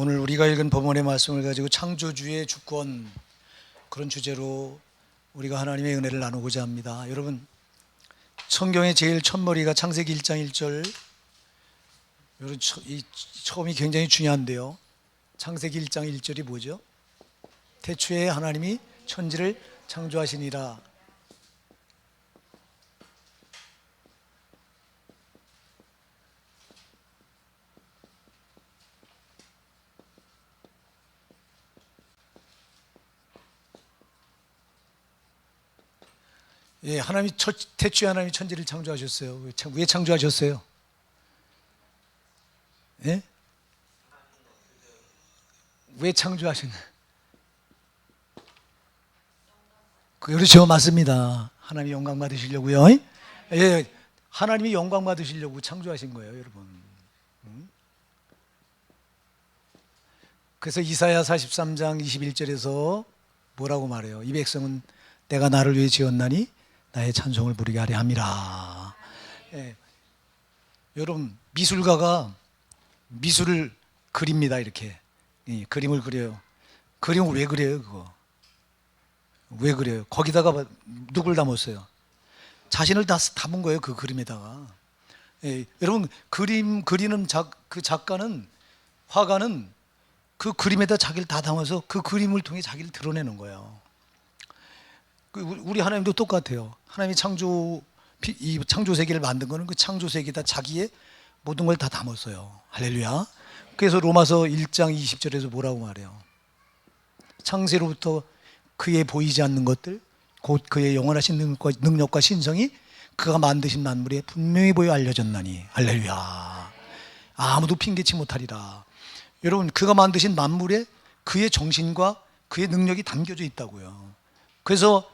오늘 우리가 읽은 본문의 말씀을 가지고 창조주의 주권, 그런 주제로 우리가 하나님의 은혜를 나누고자 합니다. 여러분, 성경의 제일 첫머리가 창세기 1장 1절. 여러분, 이 처음이 굉장히 중요한데요. 창세기 1장 1절이 뭐죠? 태초에 하나님이 천지를 창조하시니라. 예, 태초에 하나님이 천지를 창조하셨어요. 왜 창조하셨어요? 예? 왜 창조하셨나? 그렇죠, 맞습니다. 하나님이 영광 받으시려고요. 예, 하나님이 영광 받으시려고 창조하신 거예요, 여러분. 그래서 이사야 43장 21절에서 뭐라고 말해요? 이 백성은 내가 나를 위해 지었나니 나의 찬송을 부르게 하려 함이라. 예. 여러분, 미술가가 미술을 그립니다. 이렇게 그림을 그려요. 그림을 왜 그려요? 그거 왜 그려요? 거기다가 누굴 담았어요? 자신을 다 담은 거예요, 그 그림에다가. 예. 여러분, 그림 그리는 그 작가는, 화가는 그 그림에다 자기를 다 담아서 그 그림을 통해 자기를 드러내는 거예요. 우리 하나님도 똑같아요. 하나님이 이 창조 세계를 만든 거는 그 창조 세계에다 자기의 모든 걸 다 담았어요. 할렐루야. 그래서 로마서 1장 20절에서 뭐라고 말해요? 창세로부터 그의 보이지 않는 것들, 곧 그의 영원하신 능력과 신성이 그가 만드신 만물에 분명히 보여 알려졌나니. 할렐루야. 아무도 핑계치 못하리라. 여러분, 그가 만드신 만물에 그의 정신과 그의 능력이 담겨져 있다고요. 그래서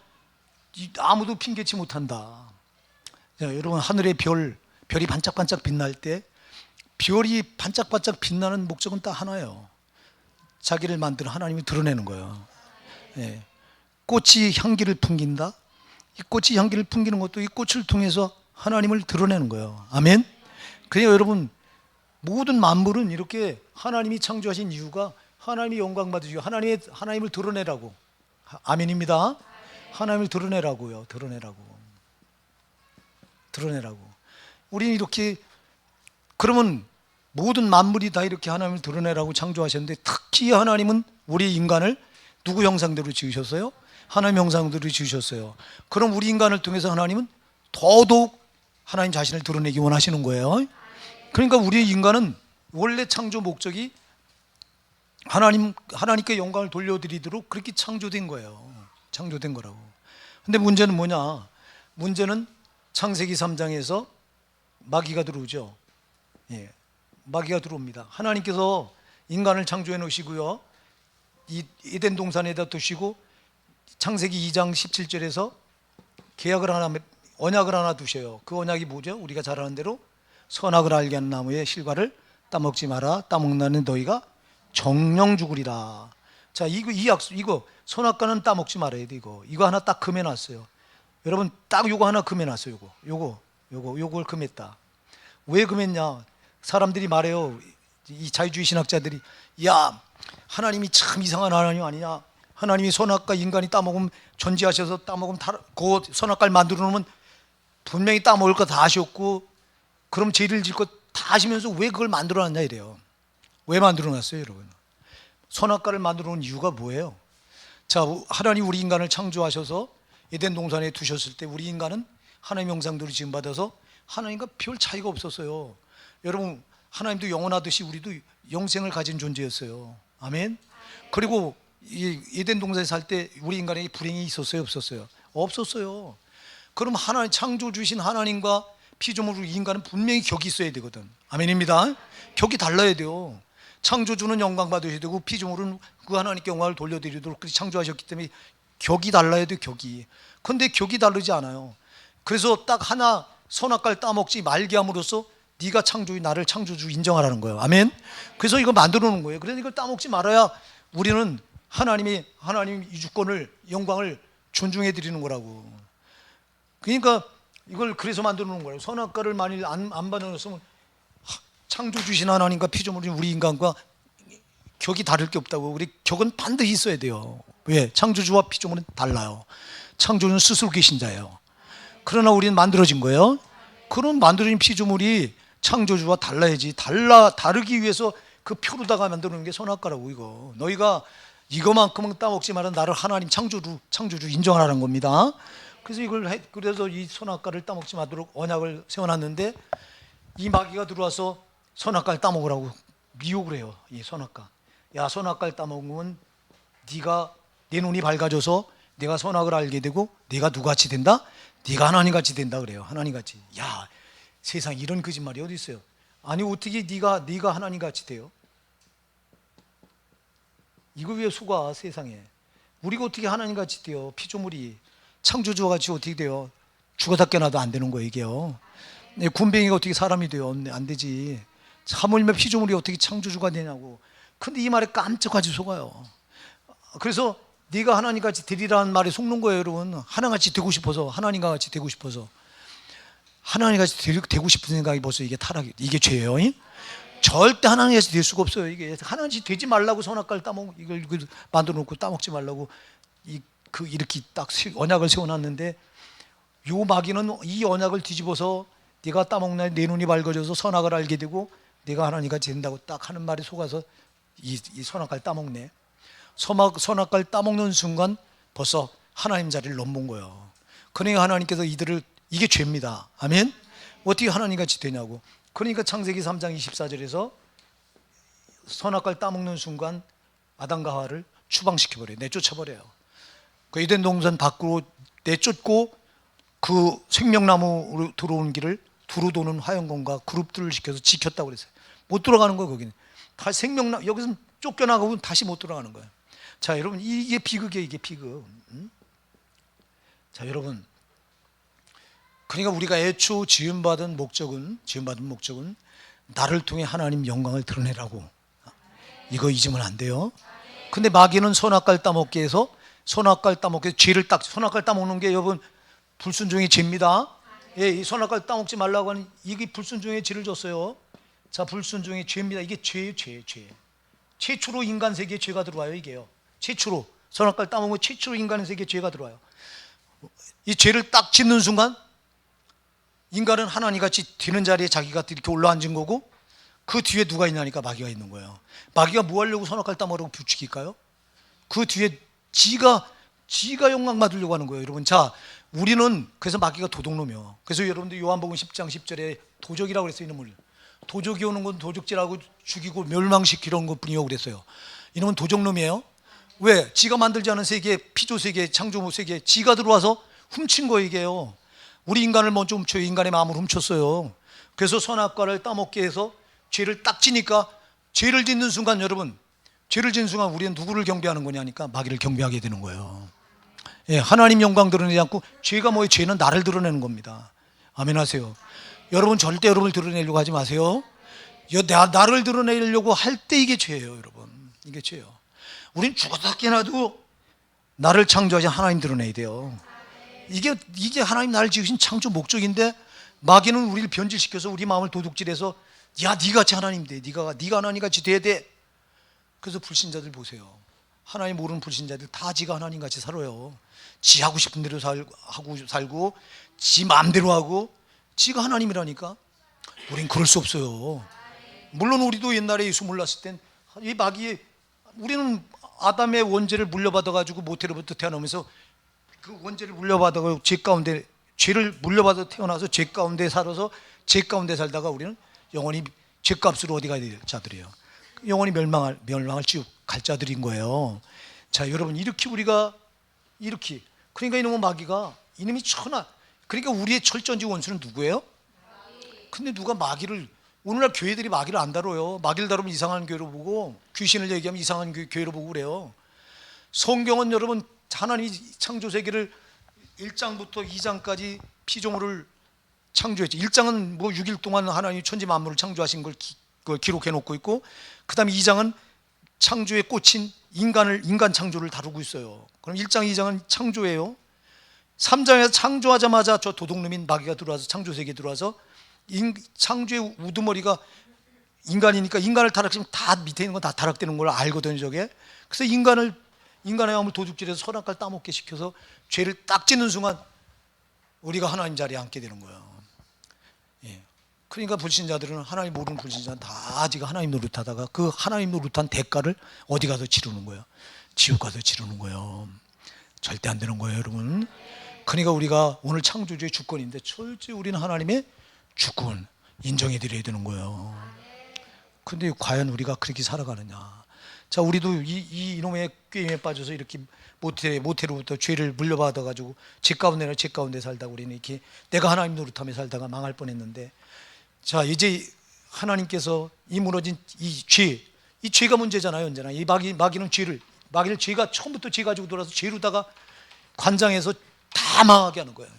아무도 핑계치 못한다. 자, 여러분, 하늘의 별이 반짝반짝 빛날 때, 별이 반짝반짝 빛나는 목적은 딱 하나예요. 자기를 만든 하나님이 드러내는 거예요. 예. 꽃이 향기를 풍긴다. 이 꽃이 향기를 풍기는 것도 이 꽃을 통해서 하나님을 드러내는 거예요. 아멘. 그래서 여러분, 모든 만물은 이렇게 하나님이 창조하신 이유가 하나님이 영광 받으시고 하나님을 드러내라고. 아멘입니다. 하나님을 드러내라고요. 드러내라고. 우리는 이렇게, 그러면 모든 만물이 다 이렇게 하나님을 드러내라고 창조하셨는데, 특히 하나님은 우리 인간을 누구 형상대로 지으셨어요? 하나님 형상대로 지으셨어요. 그럼 우리 인간을 통해서 하나님은 더더욱 하나님 자신을 드러내기 원하시는 거예요. 그러니까 우리 인간은 원래 창조 목적이 하나님께 영광을 돌려드리도록 그렇게 창조된 거예요. 창조된 거라고. 근데 문제는 뭐냐? 문제는 창세기 3장에서 마귀가 들어오죠. 예, 마귀가 들어옵니다. 하나님께서 인간을 창조해 놓으시고요, 이 에덴 동산에다 두시고 창세기 2장 17절에서 언약을 하나 두셔요. 그 언약이 뭐죠? 우리가 잘 아는 대로 선악을 알게 하는 나무의 실과를 따먹지 마라. 따먹나는 너희가 정령 죽으리라. 자, 이거 선악과는 따먹지 말아야 돼. 이거 하나 딱 금해놨어요. 여러분, 딱 요거 하나 금해놨어요. 요걸 금했다. 왜 금했냐? 사람들이 말해요. 이 자유주의 신학자들이, 야, 하나님이 참 이상한 하나님 아니냐? 하나님이 선악과 인간이 따먹으면, 존재하셔서 따먹으면 그 선악과를 만들어 놓으면 분명히 따먹을 거 다 아셨고, 그럼 죄를 질 거 다 아시면서 왜 그걸 만들어 놨냐 이래요. 왜 만들어 놨어요, 여러분? 선악과를 만들어 놓은 이유가 뭐예요? 자, 하나님 우리 인간을 창조하셔서 에덴 동산에 두셨을 때 우리 인간은 하나님 형상대로 지음받아서 하나님과 별 차이가 없었어요. 여러분, 하나님도 영원하듯이 우리도 영생을 가진 존재였어요. 아멘. 그리고 이 에덴 동산에 살 때 우리 인간에게 불행이 있었어요, 없었어요? 없었어요. 그럼 하나님 창조 주신 하나님과 피조물로 인간은 분명히 격이 있어야 되거든. 아멘입니다. 격이 달라야 돼요. 창조주는 영광 받으셔야 되고 피조물은 그 하나님께 영광을 돌려드리도록 그렇게 창조하셨기 때문에 격이 달라야 돼요, 격이. 그런데 격이 다르지 않아요. 그래서 딱 하나 선악과를 따먹지 말게 함으로써 네가 나를 창조주 인정하라는 거예요. 아멘. 그래서 이거 만들어 놓은 거예요. 그래서 이걸 따먹지 말아야 우리는 하나님 이 주권을, 영광을 존중해 드리는 거라고. 그러니까 이걸 그래서 만들어 놓은 거예요. 선악과를 만일 안 받아놨으면 창조 주신 하나님과 피조물인 우리 인간과 격이 다를 게 없다고. 우리 격은 반드시 있어야 돼요. 왜? 창조주와 피조물은 달라요. 창조주는 스스로 계신 자예요. 그러나 우리는 만들어진 거예요. 그런 만들어진 피조물이 창조주와 달라야지. 다르기 위해서 그 표로다가 만드는 게 선악과라고. 이거 너희가 이거만큼은 따먹지 마라. 나를 하나님 창조주 인정하라는 겁니다. 그래서 그래서 이 선악과를 따먹지 말도록 언약을 세워놨는데, 이 마귀가 들어와서 선악과를 따먹으라고 미혹을 해요. 이 선악과. 야, 선악과를 따먹으면 네가 내 눈이 밝아져서 내가 선악을 알게 되고 네가 누구같이 된다? 네가 하나님같이 된다 그래요. 하나님같이. 야, 세상에 이런 거짓말이 어디 있어요? 아니 어떻게 네가 하나님같이 돼요? 이거 왜 속아 세상에? 우리가 어떻게 하나님같이 돼요? 피조물이 창조주와 같이 어떻게 돼요? 죽어다 깨나도 안 되는 거예요 이게요. 군뱅이가 어떻게 사람이 돼요? 안 되지. 하물며 피조물이 어떻게 창조주가 되냐고. 근데 이 말에 깜짝같이 속아요. 그래서 네가 하나님같이 되리라는 말에 속는 거예요 여러분. 하나님같이 되고 싶어서, 하나님과 같이 되고 싶어서. 하나님같이 되고 싶은 생각이 벌써 이게 타락이, 이게 죄예요. 절대 하나님같이 될 수가 없어요. 이게 하나님같이 되지 말라고 선악과를 따먹, 이걸 만들어 놓고 따먹지 말라고 이렇게 딱 언약을 세워놨는데, 요 마귀는 이 언약을 뒤집어서 네가 따먹나 내 눈이 밝아져서 선악을 알게 되고 네가 하나님같이 된다고 딱 하는 말에 속아서 이 선악과를 따먹네. 선악과를 따먹는 순간 벌써 하나님 자리를 넘본 거예요. 그러니까 하나님께서 이게 죄입니다. 아멘. 어떻게 하나님같이 되냐고. 그러니까 창세기 3장 24절에서 선악과를 따먹는 순간 아담과 하와를 추방시켜버려요. 내쫓아버려요. 그 에덴 동산 밖으로 내쫓고 그 생명나무로 들어오는 길을 두루 도는 화영검과 그룹들을 시켜서 지켰다고 그랬어요. 못 들어가는 거예요. 거기는 다 여기서 쫓겨나가고 다시 못 들어가는 거예요. 자 여러분, 이게 비극이에요. 이게 비극. 자 여러분, 그러니까 우리가 애초 지음받은 목적은 나를 통해 하나님 영광을 드러내라고. 이거 잊으면 안 돼요. 근데 마귀는 선악과를 따먹게 해서 선악과를 따먹는 게 여러분 불순종의 죄입니다. 예, 이 선악과를 따먹지 말라고 하는 이게 불순종의 죄를 줬어요. 자, 불순종의 죄입니다. 이게 죄예요, 죄. 최초로 인간 세계에 죄가 들어와요. 이게요. 최초로 선악과를 따먹으면 최초로 인간 세계에 죄가 들어와요. 이 죄를 딱 짓는 순간 인간은 하나님같이 되는 자리에 자기가 이렇게 올라앉은 거고, 그 뒤에 누가 있냐니까 마귀가 있는 거예요. 마귀가 뭐 하려고 선악과를 따먹으라고 부추길까요? 그 뒤에 지가 영광 받으려고 하는 거예요. 여러분, 자, 우리는 그래서 마귀가 도둑놈이요. 그래서 여러분들 요한복음 10장 10절에 도적이라고 그랬어요. 이놈을 도적이 오는 건 도적질하고 죽이고 멸망시키려는 것뿐이요 그랬어요. 이놈은 도적놈이에요. 왜? 지가 만들지 않은 세계, 피조 세계, 창조 세계, 지가 들어와서 훔친 거 이게요. 우리 인간을 먼저 훔쳐요. 인간의 마음을 훔쳤어요. 그래서 선악과를 따먹게 해서 죄를 딱 지니까, 죄를 짓는 순간 여러분, 죄를 짓는 순간 우리는 누구를 경배하는 거냐니까 마귀를 경배하게 되는 거예요. 예, 하나님 영광 드러내지 않고, 죄가 뭐예요? 죄는 나를 드러내는 겁니다. 아멘 하세요. 여러분 절대 여러분을 드러내려고 하지 마세요. 나를 드러내려고 할 때 이게 죄예요. 여러분, 이게 죄예요. 우린 죽어도 깨나도 나를 창조하신 하나님 드러내야 돼요. 이게 하나님 나를 지으신 창조 목적인데, 마귀는 우리를 변질시켜서 우리 마음을 도둑질해서 야, 네같이 하나님 돼. 네가 하나님같이 돼야 돼. 그래서 불신자들 보세요. 하나님 모르는 불신자들 다 지가 하나님같이 살아요. 지 하고 싶은 대로 살고 지 마음대로 하고 지가 하나님이라니까. 우린 그럴 수 없어요. 물론 우리도 옛날에 예수 몰랐을 땐 이 마귀, 우리는 아담의 원죄를 물려받아가지고 모태로부터 태어나면서 그 원죄를 물려받아서 죄를 물려받아 태어나서 죄 가운데 살아서 죄 가운데 살다가 우리는 영원히 죄값으로 어디 가야 될 자들이에요. 영원히 멸망을 지옥 갈 자들인 거예요. 자 여러분, 우리가 그러니까 이놈의 마귀가, 이놈이 그러니까 우리의 철저한 원수는 누구예요? 근데 누가 마귀를, 오늘날 교회들이 마귀를 안 다뤄요. 마귀를 다루면 이상한 교회로 보고, 귀신을 얘기하면 이상한 교회로 보고 그래요. 성경은 여러분, 하나님이 창조세계를 1장부터 2장까지 피조물을 창조했죠. 1장은 뭐 6일 동안 하나님이 천지 만물을 창조하신 걸 기록해 놓고 있고, 그 다음에 2장은 창조에 꽂힌 인간 창조를 다루고 있어요. 그럼 1장, 2장은 창조예요. 3장에서 창조하자마자 저 도둑놈인 마귀가 들어와서 창조세계에 들어와서 창조의 우두머리가 인간이니까 인간을 타락시키면 다 밑에 있는 건 다 타락되는 걸 알거든요, 저게. 그래서 인간의 마음을 도둑질해서 선악과를 따먹게 시켜서 죄를 딱 짓는 순간 우리가 하나님 자리에 앉게 되는 거예요. 예. 그러니까 불신자들은, 하나님 모르는 불신자는 다 지금 하나님 노릇하다가 그 하나님 노릇한 대가를 어디 가서 치르는 거예요? 지옥 가서 치르는 거예요. 절대 안 되는 거예요, 여러분. 그러니까 우리가 오늘 창조주의 주권인데 철저히 우리는 하나님의 주권 인정해 드려야 되는 거예요. 근데 과연 우리가 그렇게 살아가느냐? 자, 우리도 이놈의 게임에 빠져서 이렇게 모태로부터 죄를 물려받아 가지고 죄 가운데 살다가 우리는 이렇게 내가 하나님 노릇하며 살다가 망할 뻔했는데, 자, 이제 하나님께서 이 무너진 이 죄가 문제잖아요. 언제나 이 마귀는 죄가 처음부터 죄 가지고 돌아서 죄로다가 관장해서 다 망하게 하는 거예요.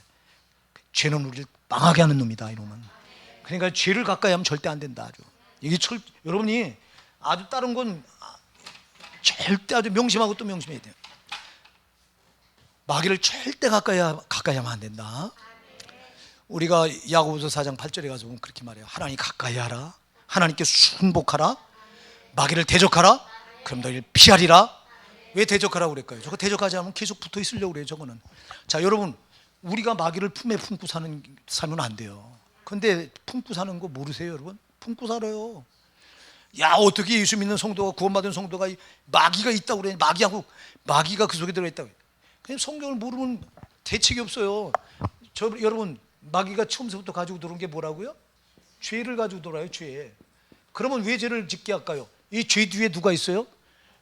죄는 우리를 망하게 하는 놈이다, 이놈은. 그러니까 죄를 가까이 하면 절대 안 된다. 아주 이게 여러분이 아주 다른 건 절대 아주 명심하고 또 명심해야 돼요. 마귀를 절대 가까이 하면 안 된다. 우리가 야고보서 4장 8절에 가서 보면 그렇게 말해요. 하나님 가까이 하라, 하나님께 순복하라, 마귀를 대적하라, 그럼 너희를 피하리라. 왜 대적하라고 그럴까요? 저거 대적하지 않으면 계속 붙어 있으려고 그래요, 저거는. 자, 여러분, 우리가 마귀를 품에 품고 살면 안 돼요. 근데 품고 사는 거 모르세요, 여러분? 품고 살아요. 야, 어떻게 예수 믿는 성도가, 구원받은 성도가 마귀가 있다고 그래? 마귀가 그 속에 들어있다고. 그냥 성경을 모르면 대책이 없어요. 여러분, 마귀가 처음부터 가지고 들어온 게 뭐라고요? 죄를 가지고 돌아요, 죄. 그러면 왜 죄를 짓게 할까요? 이 죄 뒤에 누가 있어요?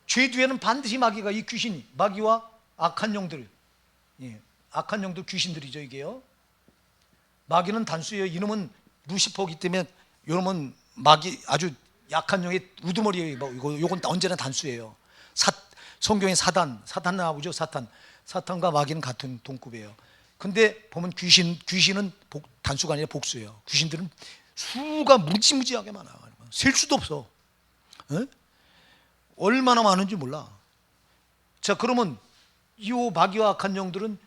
죄 뒤에는 반드시 마귀가, 이 귀신이, 마귀와 악한 영들, 악한 영들, 귀신들이죠, 이게요. 마귀는 단수예요. 이놈은 루시퍼이기 때문에, 이놈은 마귀, 아주 약한 영의 우두머리예요. 이건 언제나 단수예요. 성경에 사탄 나오죠. 사탄과 마귀는 같은 동급이에요. 근데 보면 귀신은 단수가 아니라 복수예요. 귀신들은 수가 무지무지하게 많아. 셀 수도 없어. 에? 얼마나 많은지 몰라. 자, 그러면 이 마귀와 악한 영들은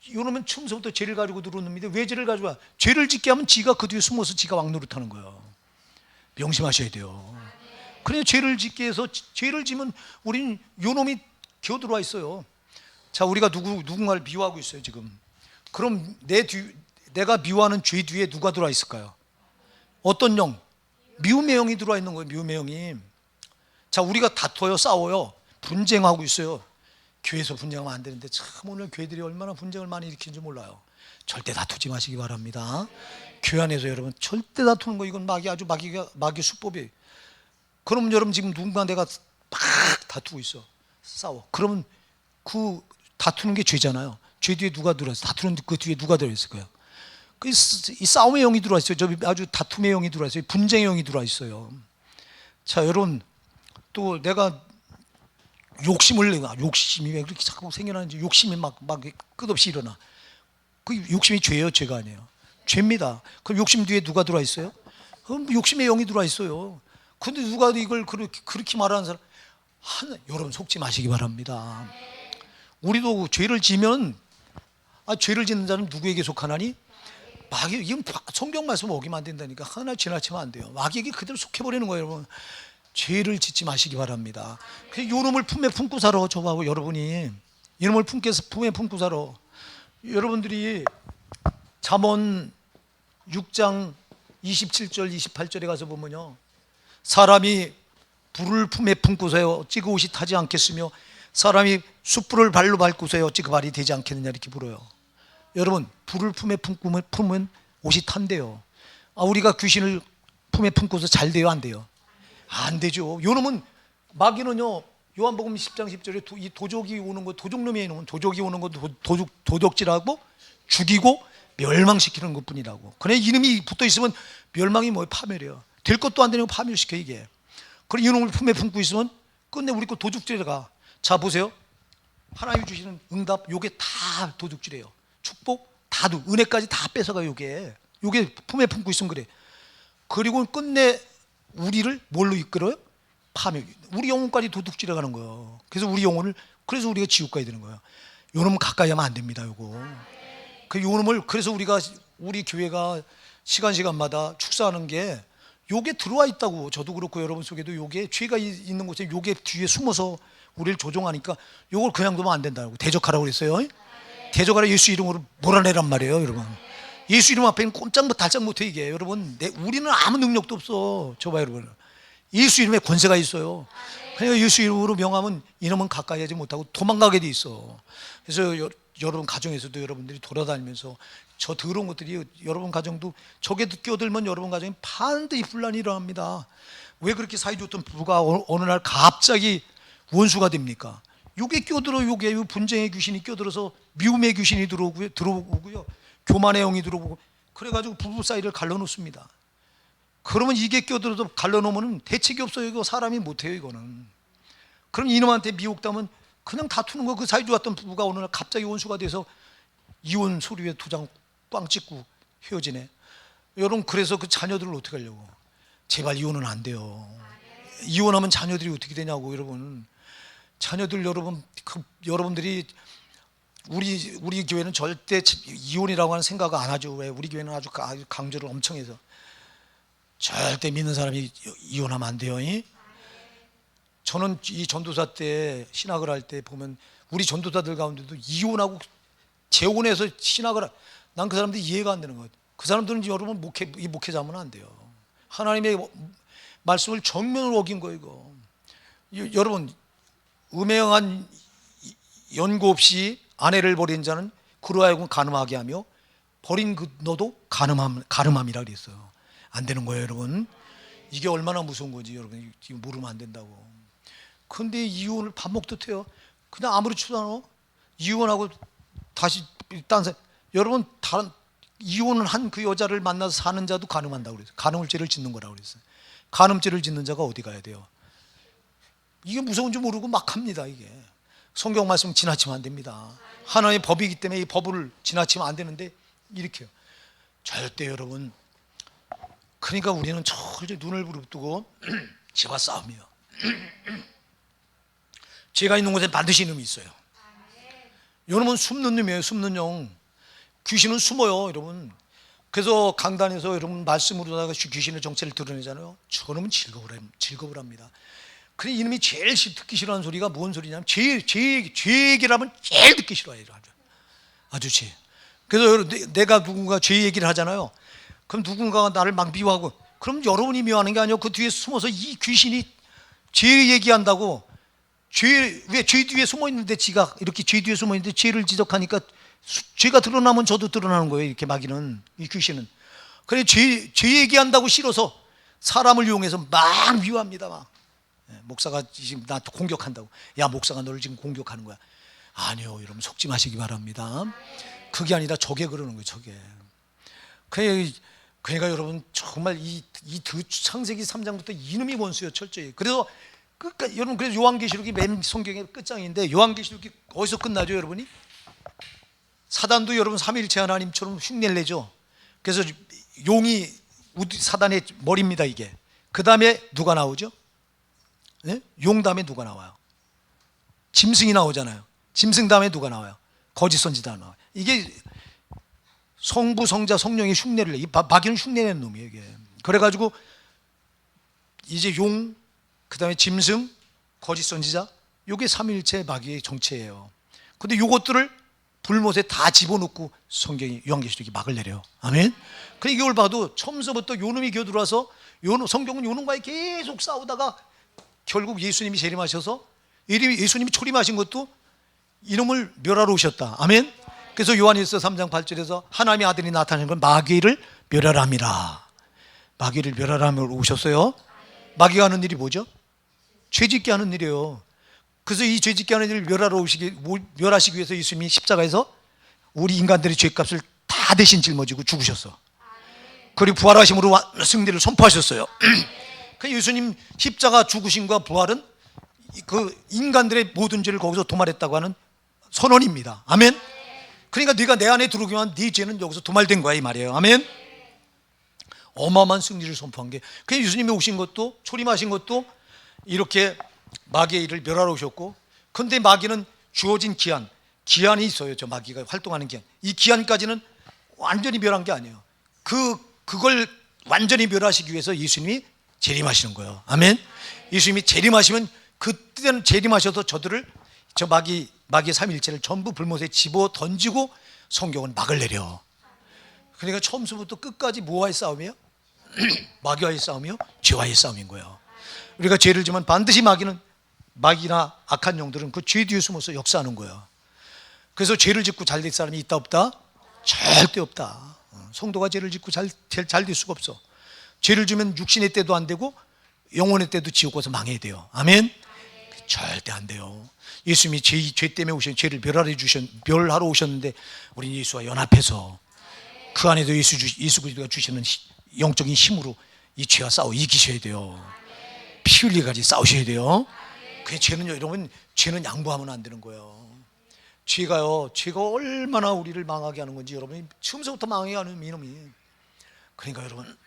이놈은 처음부터 죄를 가지고 들어온 놈인데, 왜 죄를 가지고 와? 죄를 짓게 하면 지가 그 뒤에 숨어서 지가 왕노릇하는 거예요. 명심하셔야 돼요. 그래서 죄를 짓게 해서, 죄를 지면 우리는 요놈이 기어들어와 있어요. 자, 우리가 누군가를 미워하고 있어요, 지금. 그럼 내가 미워하는 죄 뒤에 누가 들어와 있을까요? 어떤 영? 미움의 영이 들어와 있는 거예요, 미움의 영이. 자, 우리가 다퉈요, 싸워요, 분쟁하고 있어요. 교회에서 분쟁하면 안 되는데, 참 오늘 교회들이 얼마나 분쟁을 많이 일으키는지 몰라요. 절대 다투지 마시기 바랍니다. 교회 안에서 여러분 절대 다투는 거, 이건 마귀 수법이에요. 그럼 여러분 지금 누군가 내가 막 다투고 있어, 싸워. 그러면 그 다투는 게 죄잖아요. 죄 뒤에 누가 들어있어요? 다투는 그 뒤에 누가 들어있을까요? 이 싸움의 영이 들어와 있어요. 아주 다툼의 영이 들어와 있어요. 분쟁의 영이 들어와 있어요. 자, 여러분, 또 내가 욕심이 왜 그렇게 자꾸 생겨나는지, 욕심이 막 끝없이 일어나. 그 욕심이 죄예요, 죄가 아니에요? 죄입니다. 그럼 욕심 뒤에 누가 들어와 있어요? 그럼 욕심의 영이 들어와 있어요. 근데 누가 이걸 그렇게 말하는 사람? 여러분 속지 마시기 바랍니다. 우리도 죄를 지면, 죄를 짓는 자는 누구에게 속하나니? 마귀. 이건 성경 말씀 어기면 안 된다니까. 하나 지나치면 안 돼요. 마귀에게 그대로 속해버리는 거예요, 여러분. 죄를 짓지 마시기 바랍니다. 요놈을 품에 품고 살아. 저하고 여러분이 이놈을 품에 품고 살아. 여러분들이 잠언 6장 27절 28절에 가서 보면요, 사람이 불을 품에 품고서야 어찌 그 옷이 타지 않겠으며, 사람이 숯불을 발로 밟고서야 어찌 그 발이 되지 않겠느냐, 이렇게 물어요. 여러분, 불을 품에 품으면 옷이 탄대요. 우리가 귀신을 품에 품고서 잘 돼요, 안 돼요? 안 되죠. 요놈은, 마귀는요, 요한복음 10장 10절에 이 도적이 오는 거, 도적놈이 오는, 도적이 오는 거 도적질하고 죽이고 멸망시키는 것뿐이라고. 그래, 이름이 붙어 있으면 멸망이 뭐예요? 파멸이에요. 될 것도 안 되는 거 파멸시켜, 이게. 그래, 이놈을 품에 품고 있으면 끝내 우리 거 도둑질에 가. 자, 보세요. 하나님 주시는 응답, 요게 다 도둑질이에요. 축복 다, 은혜까지 다 뺏어가. 요게 품에 품고 있으면 그래. 그리고 끝내 우리를 뭘로 이끌어요? 파멸. 우리 영혼까지 도둑질해 가는 거예요. 그래서 그래서 우리가 지옥 가야 되는 거예요. 요놈 가까이 하면 안 됩니다, 요거. 그 요놈을, 그래서 우리 교회가 시간마다 축사하는 게, 요게 들어와 있다고. 저도 그렇고 여러분 속에도 요게 죄가 있는 곳에 요게 뒤에 숨어서 우리를 조종하니까 요걸 그냥 두면 안 된다고. 대적하라고 그랬어요. 대적하라. 예수 이름으로 몰아내란 말이에요, 여러분. 예수 이름 앞에는 꼼짝 못 달짝 못해 이게. 여러분, 우리는 아무 능력도 없어. 저봐 여러분. 예수 이름에 권세가 있어요. 그러니까 예수 이름으로 명하면 이놈은 가까이 하지 못하고 도망가게 돼 있어. 그래서 여러분 가정에서도 여러분들이 돌아다니면서 저 더러운 것들이 여러분 가정도 저게 끼어들면 여러분 가정에 반드시 분란이 일어납니다. 왜 그렇게 사이좋던 부부가 어느 날 갑자기 원수가 됩니까? 요게 끼어들어. 요게 분쟁의 귀신이 끼어들어서 미움의 귀신이 들어오고요, 교만의 영이 들어오고, 그래가지고 부부 사이를 갈라놓습니다. 그러면 이게 끼어들어도 갈라놓으면 대책이 없어요. 이거 사람이 못해요, 이거는. 그럼 이놈한테 미혹당하면 그냥 다투는 거. 그 사이 좋았던 부부가 어느 날 갑자기 원수가 돼서 이혼 서류에 도장 꽝 찍고 헤어지네. 여러분, 그래서 그 자녀들을 어떻게 하려고? 제발 이혼은 안 돼요. 이혼하면 자녀들이 어떻게 되냐고. 여러분, 자녀들, 여러분들이 우리 교회는 절대 이혼이라고 하는 생각을 안 하죠. 왜? 우리 교회는 아주 강조를 엄청 해서 절대 믿는 사람이 이혼하면 안 돼요. 저는 이 전도사 때 신학을 할 때 보면 우리 전도사들 가운데도 이혼하고 재혼해서 신학을, 난 그 사람들이 이해가 안 되는 거예요. 그 사람들은 여러분 목회자면 안 돼요. 하나님의 말씀을 정면으로 어긴 거예요, 이거. 여러분, 음행한 연고 없이 아내를 버린 자는 그로 하여금 간음하게 하며 버린 너도 간음함이라 그랬어요. 안 되는 거예요, 여러분. 이게 얼마나 무서운 건지 여러분 지금 모르면 안 된다고. 근데 이혼을 밥 먹듯 해요. 그냥 아무렇지도 않아. 이혼하고 다시 딴 사람. 여러분, 다른 이혼을 한 그 여자를 만나서 사는 자도 간음한다고 그랬어요. 간음죄를 짓는 거라고 그랬어요. 간음죄를 짓는 자가 어디 가야 돼요? 이게 무서운 줄 모르고 막 합니다. 이게 성경 말씀 지나치면 안 됩니다. 하나님의 법이기 때문에 이 법을 지나치면 안 되는데 이렇게요. 절대 여러분. 그러니까 우리는 절대 눈을 부릅뜨고 죄와 싸움이요. 죄가 있는 곳에 반드시 이놈이 있어요. 여러분, 숨는 놈이에요. 숨는 영. 귀신은 숨어요, 여러분. 그래서 강단에서 여러분 말씀으로다가 귀신의 정체를 드러내잖아요. 저놈은 즐거울 합니다. 그래, 이놈이 제일 듣기 싫어하는 소리가 뭔 소리냐면 죄 얘기를 하면 제일 듣기 싫어해요. 아주 죄. 그래서 여러분, 내가 누군가 죄 얘기를 하잖아요. 그럼 누군가가 나를 막 미워하고, 그럼 여러분이 미워하는 게 아니고 그 뒤에 숨어서 이 귀신이 죄 얘기한다고. 왜 죄 뒤에 숨어 있는데, 지가 이렇게 죄 뒤에 숨어 있는데 죄를 지적하니까 죄가 드러나면 저도 드러나는 거예요. 이렇게 마귀는, 이 귀신은. 그래, 죄 얘기한다고 싫어서 사람을 이용해서 막 미워합니다. 막. 목사가 지금 나한테 공격한다고. 야, 목사가 너를 지금 공격하는 거야. 아니요, 여러분, 속지 마시기 바랍니다. 그게 아니라 저게 그러는 거예요, 저게. 그러니까 여러분, 정말 이 창세기 3장부터 이놈이 원수예요, 철저히. 그래서 여러분, 그래서 요한계시록이 맨 성경의 끝장인데, 요한계시록이 어디서 끝나죠, 여러분이? 사단도 여러분 삼위일체 하나님처럼 흉내를 내죠. 그래서 용이 사단의 머리입니다, 이게. 그 다음에 누가 나오죠? 네? 용 다음에 누가 나와요? 짐승이 나오잖아요. 짐승 다음에 누가 나와요? 거짓 선지자 나와요. 이게 성부, 성자, 성령이 흉내를 내. 마귀는 흉내내는 놈이에요, 이게. 그래가지고 이제 용, 그 다음에 짐승, 거짓 선지자, 이게 삼위일체 마귀의 정체예요. 근데 요것들을 불못에 다 집어넣고 성경이, 요한계시록이 막을 내려요. 아멘. 그러니까 이걸 봐도 처음서부터 요놈이 겨들어와서 성경은 요놈과의 계속 싸우다가 결국 예수님이 재림하셔서, 예수님이 초림하신 것도 이놈을 멸하러 오셨다. 아멘. 그래서 요한일서 3장 8절에서 하나님의 아들이 나타나는 건 마귀를 멸하라 함이라. 마귀를 멸하라 하며 오셨어요. 마귀가 하는 일이 뭐죠? 죄짓게 하는 일이에요. 그래서 이 죄짓게 하는 일을 멸하시기 위해서 예수님이 십자가에서 우리 인간들의 죄값을 다 대신 짊어지고 죽으셨어. 그리고 부활하심으로 승리를 선포하셨어요. 그 예수님 십자가 죽으심과 부활은 그 인간들의 모든 죄를 거기서 도말했다고 하는 선언입니다. 아멘. 그러니까 네가 내 안에 들어오기만 네 죄는 여기서 도말된 거야, 이 말이에요. 아멘. 어마어마한 승리를 선포한 게, 그 예수님이 오신 것도, 초림하신 것도 이렇게 마귀의 일을 멸하러 오셨고, 근데 마귀는 주어진 기한이 있어요. 저 마귀가 활동하는 기한. 이 기한까지는 완전히 멸한 게 아니에요. 그걸 완전히 멸하시기 위해서 예수님이 재림하시는 거예요. 아멘. 예수님이 재림하시면 그때는 재림하셔도 저들을 저 마귀의 삼일체를 전부 불못에 집어 던지고 성경은 막을 내려. 그러니까 처음부터 끝까지 뭐와의 싸움이에요? 마귀와의 싸움이요? 죄와의 싸움인 거예요. 우리가 죄를 지면 반드시 마귀나 악한 영들은 그 죄 뒤에 숨어서 역사하는 거예요. 그래서 죄를 짓고 잘 될 사람이 있다 없다? 절대 없다. 성도가 죄를 짓고 잘 될 수가 없어. 죄를 지면 육신의 때도 안 되고 영혼의 때도 지옥 가서 망해야 돼요. 아멘. 절대 안 돼요. 예수님이 죄 때문에 죄를 멸하러 오셨는데 우리는 예수와 연합해서 그 안에도 예수 그리스도가 주시는 영적인 힘으로 이 죄와 싸워 이기셔야 돼요. 피 흘리기까지 싸우셔야 돼요. 그 죄는요, 여러분, 죄는 양보하면 안 되는 거예요. 죄가 얼마나 우리를 망하게 하는 건지 여러분이 처음부터 망하게 하는 이놈이. 그러니까 여러분,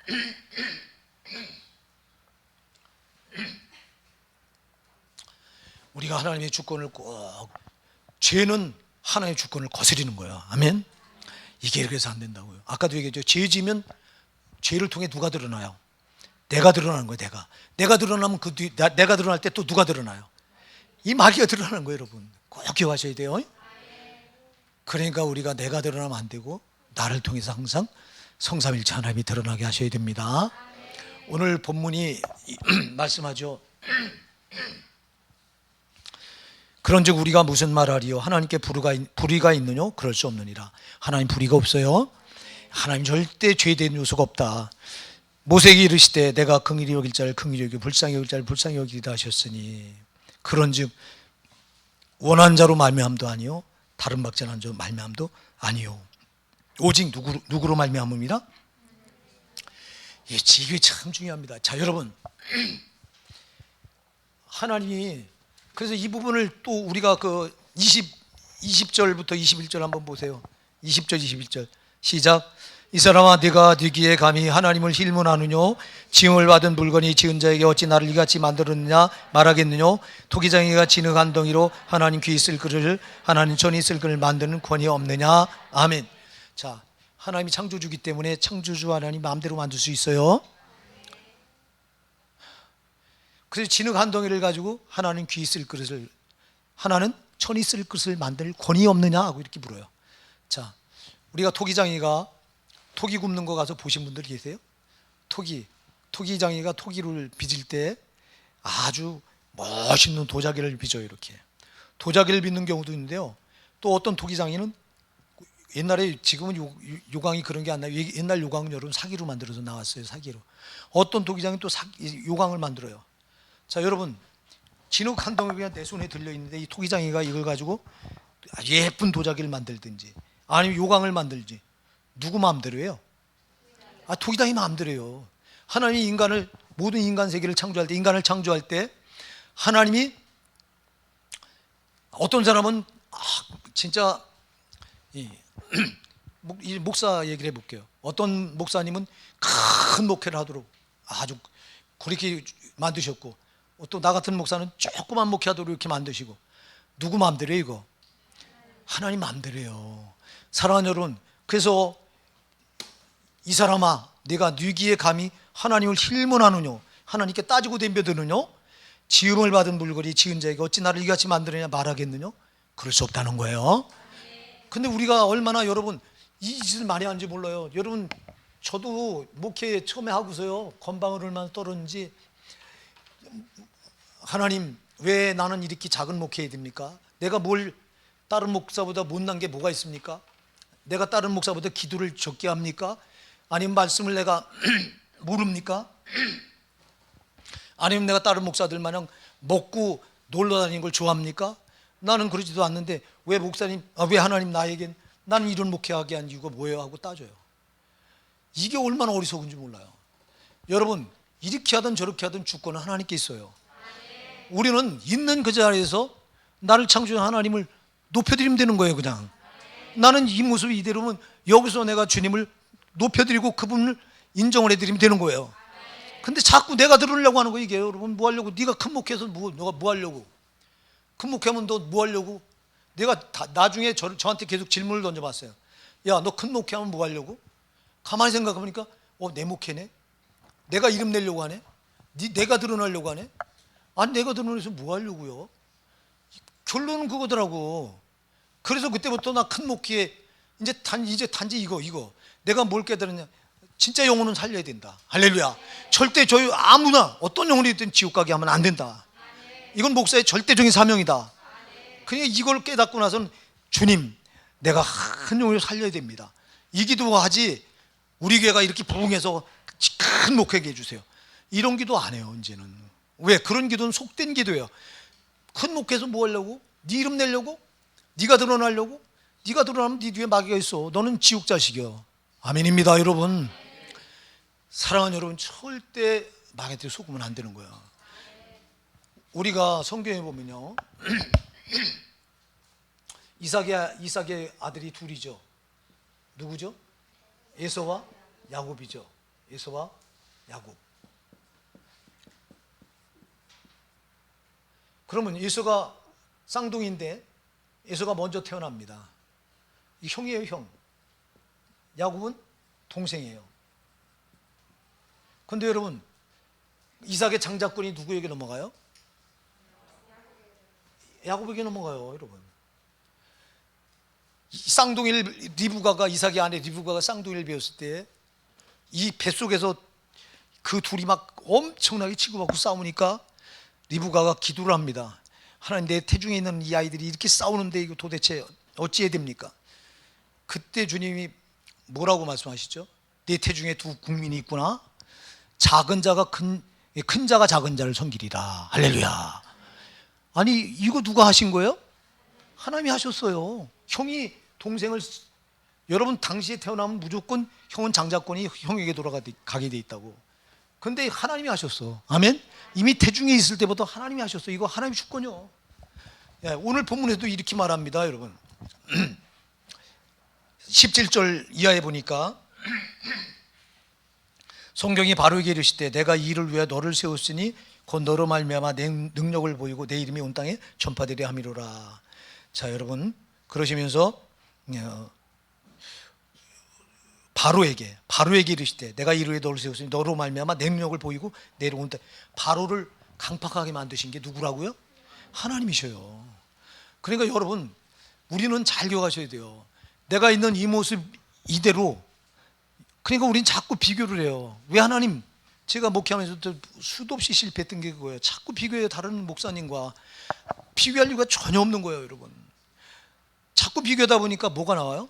우리가 하나님의 주권을 죄는 하나님의 주권을 거스리는 거예요. 아멘. 이게 이렇게 해서 안 된다고요. 아까도 얘기했죠. 죄 지면 죄를 통해 누가 드러나요? 내가 드러나는 거예요. 내가 드러나면 내가 드러날 때 또 누가 드러나요? 이 마귀가 드러나는 거예요. 여러분 꼭 기억하셔야 돼요. 그러니까 우리가 내가 드러나면 안 되고 나를 통해서 항상 성삼일체 하나님이 드러나게 하셔야 됩니다. 오늘 본문이 말씀하죠. 그런즉 우리가 무슨 말하리요? 하나님께 불의가 있느냐? 그럴 수 없느니라. 하나님 불의가 없어요. 하나님 절대 죄된 요소가 없다. 모세에게 이르시되 내가 긍휼히 여길 자를 긍휼히 여기고 불쌍히 여길 자를 불쌍히 여기리다 하셨으니 그런즉 원한 자로 말미암도 아니요 다른 박자난 자로 말미암도 아니요 오직 누구로 말미암음이라? 이게 참 중요합니다. 자, 여러분, 하나님이 그래서 이 부분을 또 우리가 그 20절부터 21절 한번 보세요. 20절 21절 시작. 이 사람아 네가 네기에 감히 하나님을 힐문하느냐? 지음을 받은 물건이 지은 자에게 어찌 나를 이같이 만들었느냐 말하겠느냐? 토기장이가 진흙한 덩이로 하나님 귀 있을 그를 하나님 천이 있을 그를 만드는 권위 없느냐? 아멘. 자, 하나님이 창조주기 때문에 창조주 하나님 마음대로 만들 수 있어요. 그래서 진흙 한 덩이를 가지고 하나님 귀 있을 그릇을 하나는 천이 있을 그릇을 만들 권위 없느냐 하고 이렇게 물어요. 자, 우리가 토기장이가 토기 굽는 거 가서 보신 분들 계세요? 토기장이가 토기를 빚을 때 아주 멋있는 도자기를 빚어요. 이렇게 도자기를 빚는 경우도 있는데요. 또 어떤 토기장이는 옛날에 지금은 요강이 그런 게 안 나요. 옛날 요강은 여러분 사기로 만들어서 나왔어요. 사기로. 어떤 토기장이 또 요강을 만들어요. 자, 여러분, 진흙 한 덩이가 내 손에 들려 있는데 이 토기장이가 이걸 가지고 아주 예쁜 도자기를 만들든지 아니면 요강을 만들지 누구 마음대로 해요? 토기장이 마음대로 해요. 하나님이 모든 인간 세계를 창조할 때, 인간을 창조할 때 하나님이 어떤 사람은 진짜 이 목사 얘기를 해볼게요. 어떤 목사님은 큰 목회를 하도록 아주 그렇게 만드셨고, 또 나 같은 목사는 조그만 목회하도록 이렇게 만드시고. 누구 마음대로 해요? 이거 하나님 마음대로 해요. 사랑하는 여러분, 그래서 이 사람아 네가 뉘기에 감히 하나님을 힐문하느냐? 하나님께 따지고 덤벼드느냐? 지음을 받은 물건이 지은 자에게 어찌 나를 이같이 만드느냐 말하겠느냐? 그럴 수 없다는 거예요. 근데 우리가 얼마나 여러분 이 짓을 많이 하는지 몰라요. 여러분, 저도 목회 처음에 하고서요 건방을 얼마나 떨었는지, 하나님 왜 나는 이렇게 작은 목회해야 됩니까? 내가 뭘 다른 목사보다 못난 게 뭐가 있습니까? 내가 다른 목사보다 기도를 적게 합니까? 아니면 말씀을 내가 모릅니까? 아니면 내가 다른 목사들 마냥 먹고 놀러 다니는 걸 좋아합니까? 나는 그러지도 않는데 왜 목사님, 왜 하나님 나에겐 나는 이런 목회하게 한 이유가 뭐예요? 하고 따져요. 이게 얼마나 어리석은지 몰라요. 여러분, 이렇게 하든 저렇게 하든 주권은 하나님께 있어요. 우리는 있는 그 자리에서 나를 창조한 하나님을 높여드리면 되는 거예요. 그냥 나는 이 모습이 이대로면 여기서 내가 주님을 높여드리고 그분을 인정을 해드리면 되는 거예요. 근데 자꾸 내가 들으려고 하는 거. 이게 여러분 뭐 하려고? 네가 큰 목회에서 너가 뭐 하려고? 큰 목회하면 너 뭐 하려고? 내가 나중에 저한테 계속 질문을 던져봤어요. 야, 너 큰 목회하면 뭐 하려고? 가만히 생각해보니까 내 목회네? 내가 이름 내려고 하네? 내가 드러나려고 하네? 아니 내가 드러내서 뭐 하려고요? 결론은 그거더라고. 그래서 그때부터 나 큰 목회에 이제 단지 이거 내가 뭘 깨달았냐? 진짜 영혼은 살려야 된다. 할렐루야. 절대 저희 아무나 어떤 영혼이든 지옥 가게 하면 안 된다. 이건 목사의 절대적인 사명이다. 그러니까 이걸 깨닫고 나서는 주님, 내가 큰 영혼을 살려야 됩니다. 이 기도하지 우리 교회가 이렇게 부흥해서 큰 목회게 해주세요. 이런 기도 안 해요 이제는. 왜? 그런 기도는 속된 기도예요. 큰 목회에서 뭐 하려고? 네 이름 내려고? 네가 드러나려고? 네가 드러나면 네 뒤에 마귀가 있어. 너는 지옥 자식이야. 아멘입니다 여러분. 사랑하는 여러분, 절대 마귀한테 속으면 안 되는 거야. 우리가 성경에 보면요 이삭의 아들이 둘이죠. 누구죠? 에서와 야곱이죠. 에서와 야곱. 그러면 에서가 쌍둥이인데 에서가 먼저 태어납니다. 이 형이에요, 형. 야곱은 동생이에요. 근데 여러분, 이삭의 장자권이 누구에게 넘어가요? 야곱에게 넘어가요, 여러분. 쌍둥이를 리브가가, 이삭의 아내 리브가가 쌍둥이를 배웠을 때 이 뱃속에서 그 둘이 막 엄청나게 치고받고 싸우니까 리브가가 기도를 합니다. 하나님, 내 태중에 있는 이 아이들이 이렇게 싸우는데 이거 도대체 어찌해야 됩니까? 그때 주님이 뭐라고 말씀하시죠? 내 태중에 두 국민이 있구나. 작은 자가 큰 자가 작은 자를 섬기리라. 할렐루야. 아니 이거 누가 하신 거예요? 하나님이 하셨어요. 형이 동생을, 여러분 당시에 태어나면 무조건 형은 장자권이 형에게 돌아가게 돼 있다고. 근데 하나님이 하셨어. 아멘. 이미 태중에 있을 때부터 하나님이 하셨어. 이거 하나님이 주권이요. 오늘 본문에도 이렇게 말합니다 여러분. 17절 이하에 보니까 성경이 바로에게 이르시되 내가 이 일을 위해 너를 세웠으니 곧 너로 말미암아 내 능력을 보이고 내 이름이 온 땅에 전파되려 함이로라. 자 여러분, 그러시면서 바로에게 이르시되 내가 이 일을 위해 너를 세웠으니 너로 말미암아 내 능력을 보이고 내 이름이 온 땅에. 바로를 강팍하게 만드신 게 누구라고요? 하나님이셔요. 그러니까 여러분, 우리는 잘 기억하셔야 돼요. 내가 있는 이 모습 이대로, 그러니까 우린 자꾸 비교를 해요. 왜 하나님, 제가 목회하면서도 수도 없이 실패했던 게 그거예요. 자꾸 비교해요. 다른 목사님과 비교할 이유가 전혀 없는 거예요 여러분. 자꾸 비교하다 보니까 뭐가 나와요?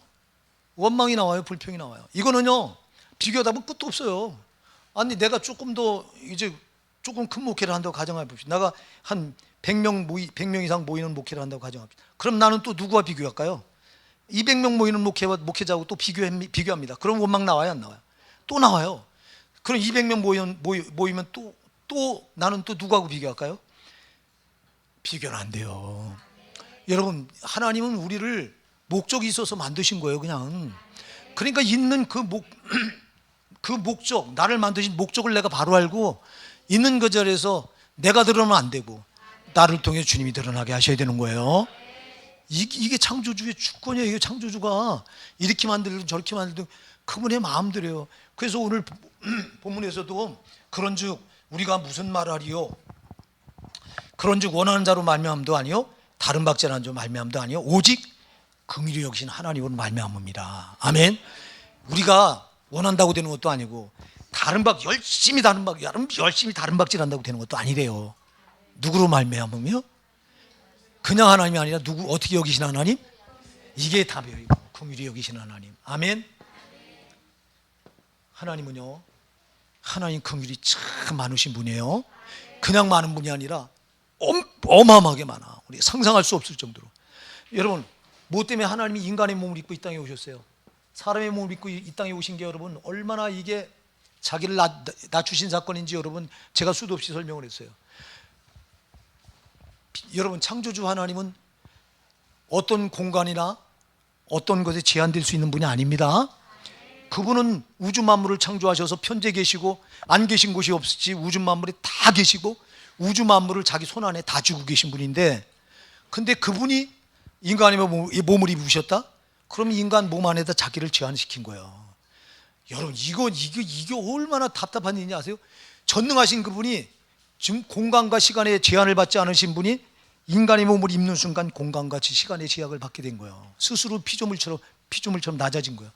원망이 나와요, 불평이 나와요. 이거는요 비교하다 보면 끝도 없어요. 아니 내가 조금 더 이제 조금 큰 목회를 한다고 가정해 봅시다. 내가 한 100명 이상 모이는 목회를 한다고 가정합시다. 그럼 나는 또 누구와 비교할까요? 200명 모이는 목회자하고 또 비교합니다. 그럼 원망 나와요, 안 나와요? 또 나와요. 그럼 200명 모이면 또 나는 또 누구하고 비교할까요? 비교는 안 돼요. 여러분, 하나님은 우리를 목적이 있어서 만드신 거예요, 그냥. 그러니까 있는 그 목적, 나를 만드신 목적을 내가 바로 알고 있는 그 자리에서 내가 드러나면 안 되고 나를 통해 주님이 드러나게 하셔야 되는 거예요. 이게 창조주의 주권이에요. 이게 창조주가 이렇게 만들든 저렇게 만들든 그분의 마음대로예요. 그래서 오늘 본문에서도 그런즉 우리가 무슨 말을 하리요? 그런즉 원하는 자로 말미암도 아니요 다른 박자라는 자로 말미암도 아니요 오직 긍휼히 여기신 하나님으로 말미암습니다. 아멘. 우리가 원한다고 되는 것도 아니고 열심히 다른 박질한다고 되는 것도 아니래요. 누구로 말미암으며? 그냥 하나님이 아니라 누구, 어떻게 여기신 하나님? 이게 답이에요. 긍휼히 여기신 하나님. 아멘. 하나님은요, 하나님 긍휼이 참 많으신 분이에요. 그냥 많은 분이 아니라 어마어마하게 많아. 우리 상상할 수 없을 정도로. 여러분, 뭐 때문에 하나님이 인간의 몸을 입고 이 땅에 오셨어요? 사람의 몸을 입고 이 땅에 오신 게 여러분 얼마나 이게 자기를 낮추신 사건인지 여러분 제가 수도 없이 설명을 했어요. 여러분, 창조주 하나님은 어떤 공간이나 어떤 것에 제한될 수 있는 분이 아닙니다. 그분은 우주 만물을 창조하셔서 편재 계시고 안 계신 곳이 없이 우주 만물에 다 계시고 우주 만물을 자기 손 안에 다 쥐고 계신 분인데, 근데 그분이 인간의 몸을 입으셨다? 그럼 인간 몸 안에다 자기를 제한시킨 거예요. 여러분 이게 얼마나 답답한 일인지 아세요? 전능하신 그분이 지금 공간과 시간에 제한을 받지 않으신 분이 인간의 몸을 입는 순간 공간과 시간의 제약을 받게 된 거예요. 스스로 피조물처럼 낮아진 거예요.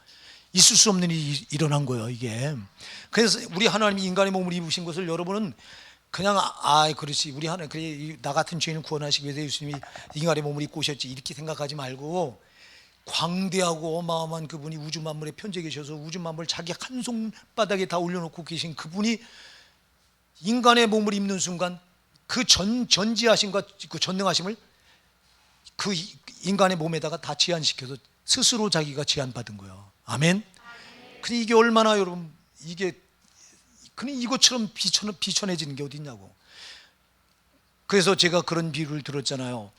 있을 수 없는 일이 일어난 거예요, 이게. 그래서 우리 하나님이 인간의 몸을 입으신 것을 여러분은 그냥 그렇지, 우리 하나님, 그래, 나 같은 죄인을 구원하시기 위해서 예수님이 인간의 몸을 입고 오셨지, 이렇게 생각하지 말고 광대하고 어마어마한 그분이 우주 만물에 편재 계셔서 우주 만물을 자기 한 손바닥에 다 올려놓고 계신 그분이 인간의 몸을 입는 순간 그 전지하심과 그 전능하심을 그 인간의 몸에다가 다 제한시켜서 스스로 자기가 제한받은 거예요. 아멘. 근데 이게 얼마나 여러분, 이게 그냥 이것처럼 비천해지는 게 어디 있냐고. 그래서 제가 그런 비유를 들었잖아요.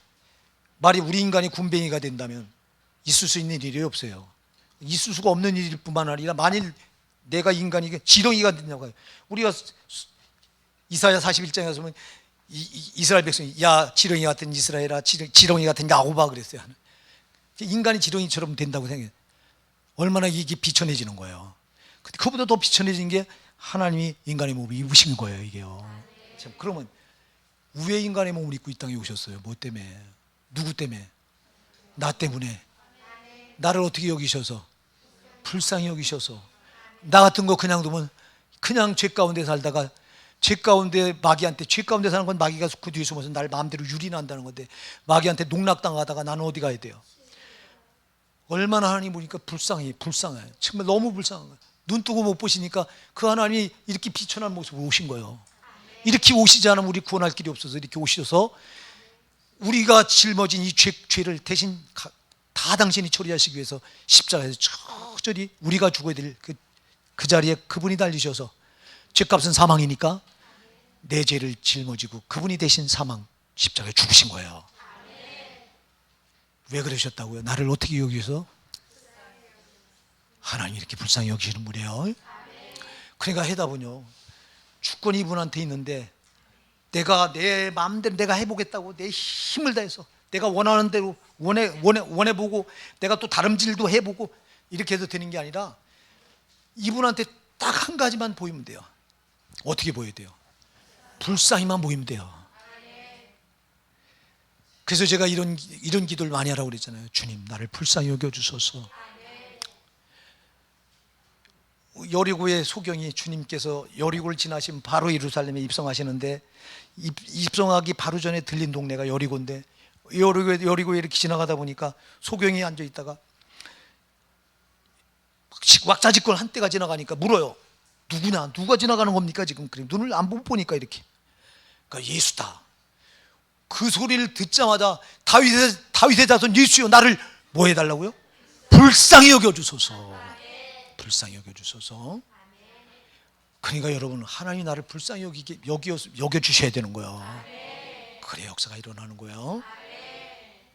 말이 우리 인간이 군뱅이가 된다면 있을 수 있는 일이 없어요. 있을 수가 없는 일일 뿐만 아니라 만일 내가 인간이 지렁이가 된다고 해요. 우리가 이사야 41장에 보면 이스라엘 백성이 야 지렁이 같은 이스라엘아, 지렁이 같은 야곱아 그랬어요. 인간이 지렁이처럼 된다고 생각해요. 얼마나 이게 비천해지는 거예요. 근데 그보다 더 비천해진 게 하나님이 인간의 몸을 입으신 거예요, 이게요. 참, 그러면 왜 인간의 몸을 입고 이 땅에 오셨어요? 뭐 때문에? 누구 때문에? 나 때문에. 나를 어떻게 여기셔서? 불쌍히 여기셔서. 나 같은 거 그냥 두면 그냥 죄 가운데 살다가 죄 가운데 마귀한테, 죄 가운데 사는 건 마귀가 그 뒤에 숨어서 날 마음대로 유린한다는 건데 마귀한테 농락당하다가 나는 어디 가야 돼요? 얼마나 하나님 보니까 불쌍해. 정말 너무 불쌍한 거예요. 눈 뜨고 못 보시니까 그 하나님이 이렇게 비천한 모습으로 오신 거예요. 이렇게 오시지 않으면 우리 구원할 길이 없어서 이렇게 오셔서 우리가 짊어진 이 죄를 대신 다 당신이 처리하시기 위해서 십자가에서 적절히 우리가 죽어야 될 그 자리에 그분이 달리셔서, 죄값은 사망이니까 내 죄를 짊어지고 그분이 대신 사망 십자가에 죽으신 거예요. 왜 그러셨다고요? 나를 어떻게 여기서? 하나님이 이렇게 불쌍히 여기시는 분이에요. 그러니까 해답은요, 주권이 이분한테 있는데 내가 내 마음대로 내가 해보겠다고 내 힘을 다해서 내가 원하는 대로 원해보고 내가 또 다름질도 해보고 이렇게 해도 되는 게 아니라 이분한테 딱 한 가지만 보이면 돼요. 어떻게 보여야 돼요? 불쌍히만 보이면 돼요. 그래서 제가 이런 기도를 많이 하라고 그랬잖아요. 주님, 나를 불쌍히 여겨주소서. 여리고의 소경이 주님께서 여리고를 지나시면 바로 예루살렘에 입성하시는데 입성하기 바로 전에 들린 동네가 여리고인데 여리고에 이렇게 지나가다 보니까 소경이 앉아 있다가 왁자지껄 한때가 지나가니까 물어요. 누가 지나가는 겁니까 지금? 그래 눈을 안 보니까 이렇게. 그러니까 예수다. 그 소리를 듣자마자 다윗의 자손 예수여, 나를 뭐 해달라고요? 불쌍히 여겨주소서. 불쌍히 여겨주소서. 그러니까 여러분, 하나님이 나를 불쌍히 여겨주셔야 되는 거예요. 그래 역사가 일어나는 거예요.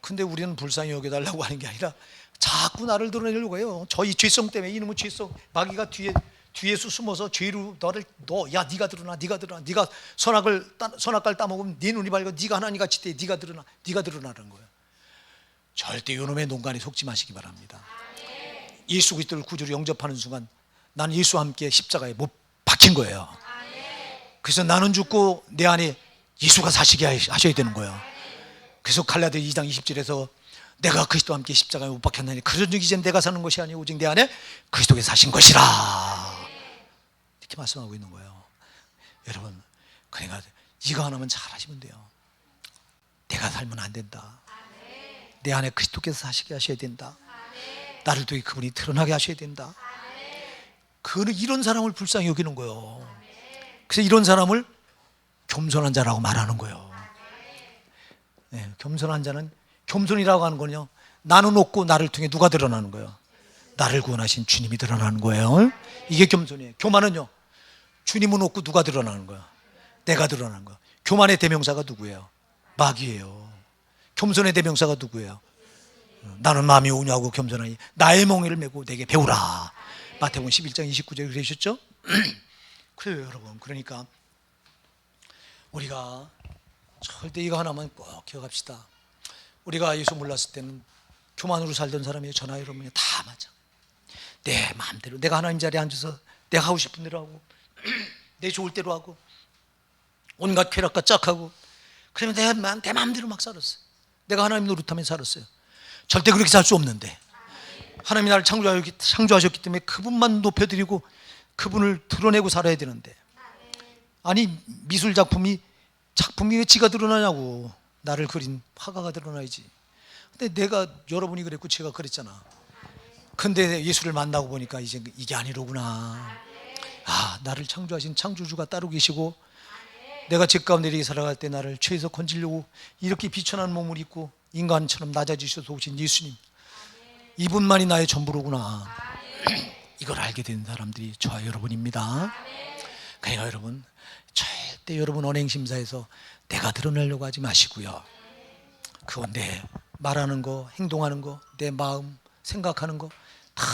근데 우리는 불쌍히 여겨달라고 하는 게 아니라 자꾸 나를 드러내려고 해요. 저희 죄성 때문에, 이놈의 죄성, 마귀가 뒤에서 숨어서 죄로 야 네가 드러나, 네가 선악과를 따먹으면 네 눈이 밝아, 네가 하나님같이 돼, 네가 드러나는 거예요. 절대 이놈의 농간에 속지 마시기 바랍니다. 예수 그리스도를 구주로 영접하는 순간 나는 예수와 함께 십자가에 못 박힌 거예요. 그래서 나는 죽고 내 안에 예수가 사시게 하셔야 되는 거예요. 그래서 갈라디아 2장 20절에서 내가 그리스도와 함께 십자가에 못 박혔나니 그러므로 이제 내가 사는 것이 아니오 오직 내 안에 그리스도께서 사신 것이라, 이렇게 말씀하고 있는 거예요. 여러분, 그러니까 이거 하나만 잘 하시면 돼요. 내가 살면 안 된다. 내 안에 그리스도께서 사시게 하셔야 된다. 나를 통해 그분이 드러나게 하셔야 된다. 이런 사람을 불쌍히 여기는 거예요. 그래서 이런 사람을 겸손한 자라고 말하는 거예요. 네, 겸손한 자는, 겸손이라고 하는 거는요, 나는 없고 나를 통해 누가 드러나는 거예요? 나를 구원하신 주님이 드러나는 거예요. 이게 겸손이에요. 교만은요, 주님은 없고 누가 드러나는 거야? 내가 드러나는 거야. 교만의 대명사가 누구예요? 마귀예요. 겸손의 대명사가 누구예요? 나는 마음이 온유하고 겸손하니 나의 멍에를 메고 내게 배우라. 마태복음 11장 29절에 그러셨죠? 그래요 여러분. 그러니까 우리가 절대 이거 하나만 꼭 기억합시다. 우리가 예수 몰랐을 때는 교만으로 살던 사람이에요. 저나 여러분이 다 맞아. 내 마음대로 내가 하나님 자리에 앉아서 내가 하고 싶은 대로 하고 내 좋을 대로 하고 온갖 쾌락과 짝하고 그러면 내 마음대로 막 살았어요. 내가 하나님 노릇하며 살았어요. 절대 그렇게 살 수 없는데 하나님이 나를 창조하셨기 때문에 그분만 높여드리고 그분을 드러내고 살아야 되는데, 아니 미술 작품이 왜 지가 드러나냐고. 나를 그린 화가가 드러나야지. 근데 내가 여러분이 그랬고 제가 그랬잖아. 근데 예수를 만나고 보니까 이제 이게 아니로구나. 아, 나를 창조하신 창조주가 따로 계시고 내가 죄 가운데 이렇게 살아갈 때 나를 죄에서 건지려고 이렇게 비천한 몸을 입고 인간처럼 낮아지셔서 오신 예수님, 이분만이 나의 전부로구나. 이걸 알게 된 사람들이 저와 여러분입니다. 그러니까 여러분, 절대 여러분 언행심사에서 내가 드러내려고 하지 마시고요. 그건 내 말하는 거, 행동하는 거, 내 마음, 생각하는 거 다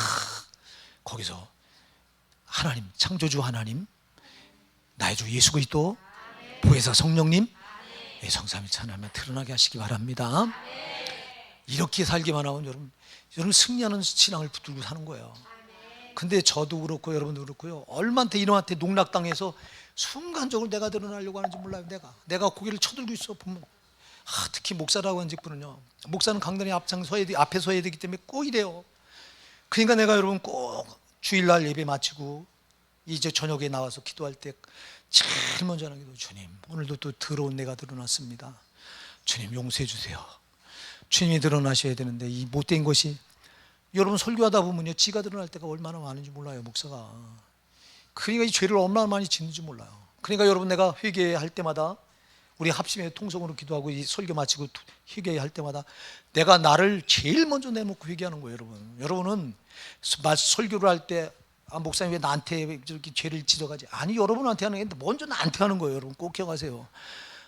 거기서 하나님, 창조주 하나님, 나의 주 예수 그리스도, 보혜사 성령님, 성삼위일체 하나님만 드러나게 하시기 바랍니다. 이렇게 살기만 하면 여러분 승리하는 신앙을 붙들고 사는 거예요. 근데 저도 그렇고 여러분도 그렇고요, 얼마한테 이놈한테 농락당해서 순간적으로 내가 드러나려고 하는지 몰라요. 내가 고개를 쳐들고 있어 보면. 특히 목사라고 한 직분은요, 목사는 강단에 앞에 서야 되기 때문에 꼭 이래요. 그러니까 내가 여러분 꼭 주일날 예배 마치고 이제 저녁에 나와서 기도할 때 제일 먼저 하는 기도, 주님 오늘도 또 더러운 내가 드러났습니다. 주님 용서해 주세요. 주님이 드러나셔야 되는데 이 못된 것이, 여러분 설교하다 보면요, 지가 드러날 때가 얼마나 많은지 몰라요, 목사가. 그러니까 이 죄를 얼마나 많이 짓는지 몰라요. 그러니까 여러분, 내가 회개할 때마다, 우리 합심해 통성으로 기도하고 이 설교 마치고 회개할 때마다 내가 나를 제일 먼저 내놓고 회개하는 거예요. 여러분은 설교를 할 때 목사님 왜 나한테 저렇게 죄를 지적하지? 아니, 여러분한테 하는 게 먼저 나한테 하는 거예요. 여러분 꼭 기억하세요.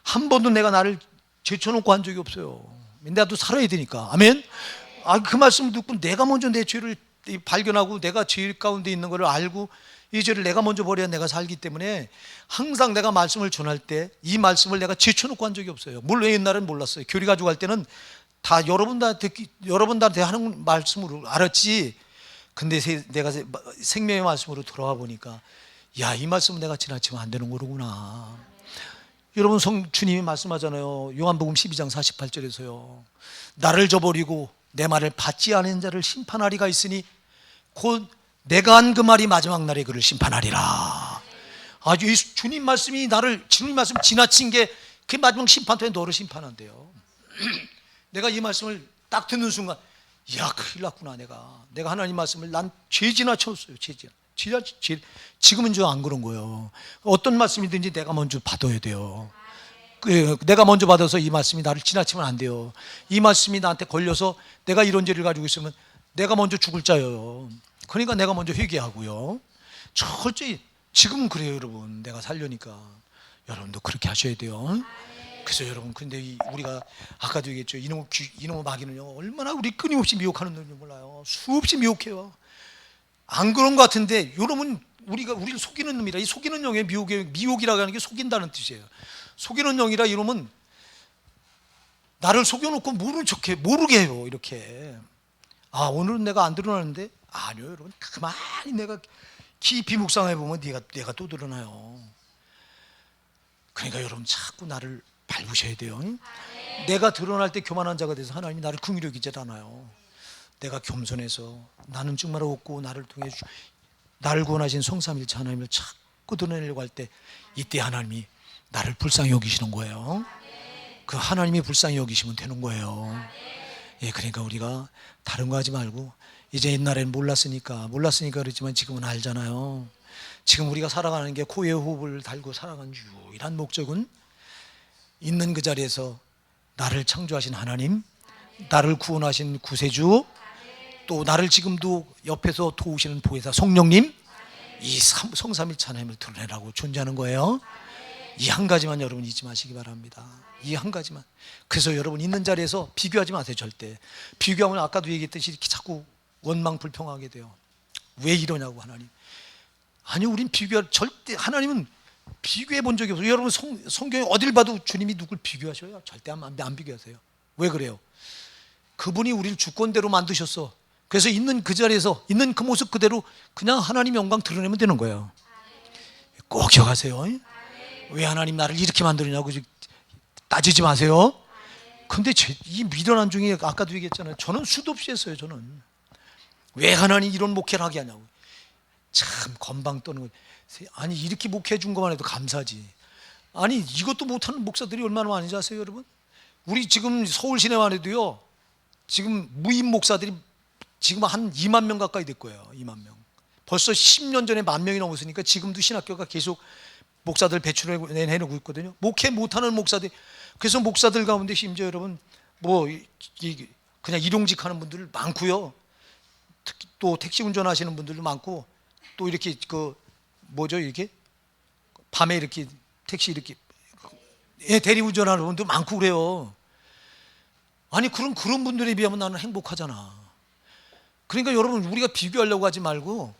한 번도 내가 나를 제쳐놓고 한 적이 없어요. 나도 살아야 되니까. 아멘. 그 말씀 듣고 내가 먼저 내 죄를 발견하고 내가 죄 가운데 있는 것을 알고 이 죄를 내가 먼저 버려야 내가 살기 때문에 항상 내가 말씀을 전할 때 이 말씀을 내가 제쳐놓고 한 적이 없어요. 물론 옛날엔 몰랐어요. 교리 가지고 갈 때는 다 여러분들한테 하는 말씀으로 알았지. 근데 내가 생명의 말씀으로 돌아와 보니까, 야, 이 말씀은 내가 지나치면 안 되는 거로구나. 여러분, 주님이 말씀하잖아요. 요한복음 12장 48절에서요. 나를 저버리고 내 말을 받지 않은 자를 심판하리가 있으니 곧 내가 한 그 말이 마지막 날에 그를 심판하리라. 주님 말씀이 주님 말씀 지나친 게 그 마지막 심판토에 너를 심판한대요. 내가 이 말씀을 딱 듣는 순간, 야, 큰일 났구나. 내가 하나님 말씀을 난 죄 지나쳤어요. 지금은 저 안 그런 거예요. 어떤 말씀이든지 내가 먼저 받아야 돼요. 내가 먼저 받아서 이 말씀이 나를 지나치면 안 돼요. 이 말씀이 나한테 걸려서 내가 이런 죄를 가지고 있으면 내가 먼저 죽을 자예요. 그러니까 내가 먼저 회개하고요. 철저히 지금은 그래요, 여러분. 내가 살려니까 여러분도 그렇게 하셔야 돼요. 그래서 여러분, 근데 우리가 아까도 얘기했죠. 이놈의 마귀는요, 얼마나 우리 끊임없이 미혹하는 놈인지 몰라요. 수없이 미혹해요. 안 그런 것 같은데 여러분, 우리를 속이는 놈이라. 이 속이는 영의 미혹이라고 하는 게 속인다는 뜻이에요. 속이는 영이라 이놈은 나를 속여놓고 모르게 해요. 이렇게. 오늘은 내가 안 드러나는데, 아니요, 여러분. 가만히 내가 깊이 묵상해 보면 내가 또 드러나요. 그러니까 여러분, 자꾸 나를 밟으셔야 돼요. 내가 드러날 때 교만한 자가 돼서 하나님이 나를 긍휼히 여기지 않아요. 내가 겸손해서 나는 정말 없고 나를 통해 나를 구원하신 성삼일체 하나님을 자꾸 드러내려고 할 때, 이때 하나님이 나를 불쌍히 여기시는 거예요. 그 하나님이 불쌍히 여기시면 되는 거예요. 그러니까 우리가 다른 거 하지 말고, 이제 옛날에는 몰랐으니까 그랬지만 지금은 알잖아요. 지금 우리가 살아가는 게 코에 호흡을 달고 살아가는 유일한 목적은 있는 그 자리에서 나를 창조하신 하나님, 나를 구원하신 구세주, 또 나를 지금도 옆에서 도우시는 보혜사 성령님, 이 성삼일체 하나님을 드러내라고 존재하는 거예요. 이 한 가지만 여러분 잊지 마시기 바랍니다. 이 한 가지만. 그래서 여러분 있는 자리에서 비교하지 마세요. 절대. 비교하면 아까도 얘기했듯이 이렇게 자꾸 원망 불평하게 돼요. 왜 이러냐고 하나님. 아니, 우린 절대, 하나님은 비교해 본 적이 없어요. 여러분 성경에 어딜 봐도 주님이 누굴 비교하셔요? 절대 안 비교하세요. 왜 그래요? 그분이 우리를 주권대로 만드셨어. 그래서 있는 그 자리에서 있는 그 모습 그대로 그냥 하나님 영광 드러내면 되는 거예요. 꼭 기억하세요. 왜 하나님 나를 이렇게 만들었냐고 따지지 마세요. 근데 이 미련한 중에 아까도 얘기했잖아요. 저는 수도 없이 했어요. 저는 왜 하나님 이런 목회를 하게 하냐고. 참 건방 떠는 거. 아니 이렇게 목회해 준 것만 해도 감사지. 아니 이것도 못하는 목사들이 얼마나 많은지 아세요 여러분? 우리 지금 서울 시내만 해도요, 지금 무임 목사들이 지금 한 2만 명 가까이 될 거예요. 2만 명. 벌써 10년 전에 10,000명이 넘었으니까 지금도 신학교가 계속 목사들 배출해내고 있거든요. 목회 못하는 목사들. 그래서 목사들 가운데 심지어 여러분 그냥 일용직 하는 분들 많고요. 특히 또 택시 운전하시는 분들도 많고, 또 이렇게 이렇게 밤에 이렇게 택시 이렇게 대리 운전하는 분도 많고 그래요. 아니 그런 분들에 비하면 나는 행복하잖아. 그러니까 여러분 우리가 비교하려고 하지 말고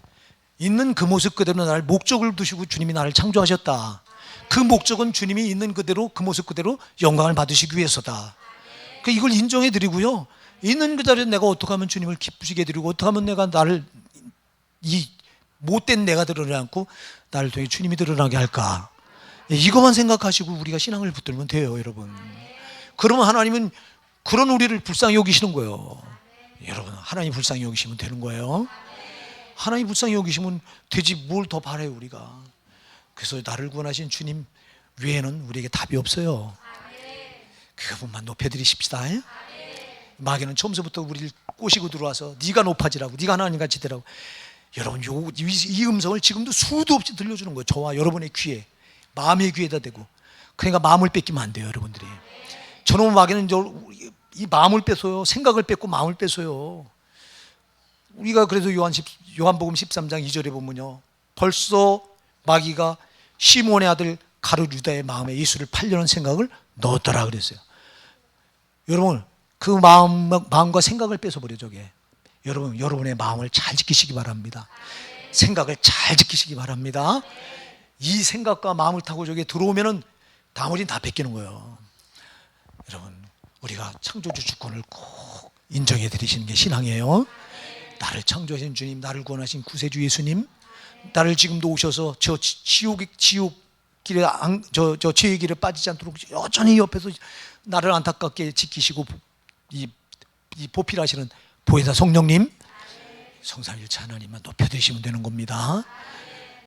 있는 그 모습 그대로 나를 목적을 두시고 주님이 나를 창조하셨다. 그 목적은 주님이 있는 그대로 그 모습 그대로 영광을 받으시기 위해서다. 이걸 인정해 드리고요, 있는 그 자리에 내가 어떻게 하면 주님을 기쁘시게 드리고 어떻게 하면 내가 나를 이 못된 내가 드러나지 않고 나를 통해 주님이 드러나게 할까, 이것만 생각하시고 우리가 신앙을 붙들면 돼요 여러분. 그러면 하나님은 그런 우리를 불쌍히 여기시는 거예요. 여러분 하나님 불쌍히 여기시면 되는 거예요. 하나님 불쌍히 여기시면 되지 뭘 더 바라요 우리가. 그래서 나를 구원하신 주님 외에는 우리에게 답이 없어요. 그분만 높여드리십시다. 마귀는 처음부터 우리를 꼬시고 들어와서 네가 높아지라고, 네가 하나님같이 되라고. 여러분 이 음성을 지금도 수도 없이 들려주는 거예요. 저와 여러분의 귀에, 마음의 귀에다 대고. 그러니까 마음을 뺏기면 안 돼요 여러분들이. 저놈의 마귀는 이 마음을 뺏어요. 생각을 뺏고 마음을 뺏어요. 우리가 그래서 요한복음 13장 2절에 보면요, 벌써 마귀가 시몬의 아들 가룟 유다의 마음에 예수를 팔려는 생각을 넣었더라 그랬어요. 여러분 그 마음과 생각을 뺏어버려 저게. 여러분의 마음을 잘 지키시기 바랍니다. 생각을 잘 지키시기 바랍니다. 이 생각과 마음을 타고 저게 들어오면은 나머지는 다 뺏기는 거예요. 여러분 우리가 창조주 주권을 꼭 인정해 드리시는 게 신앙이에요. 나를 창조하신 주님, 나를 구원하신 구세주 예수님, 나를 지금도 오셔서 저 지옥 길에 저 죄의 길에 빠지지 않도록 여전히 옆에서 나를 안타깝게 지키시고 이 보필하시는 보혜사 성령님, 성삼일체 하나님만 높여드리시면 되는 겁니다.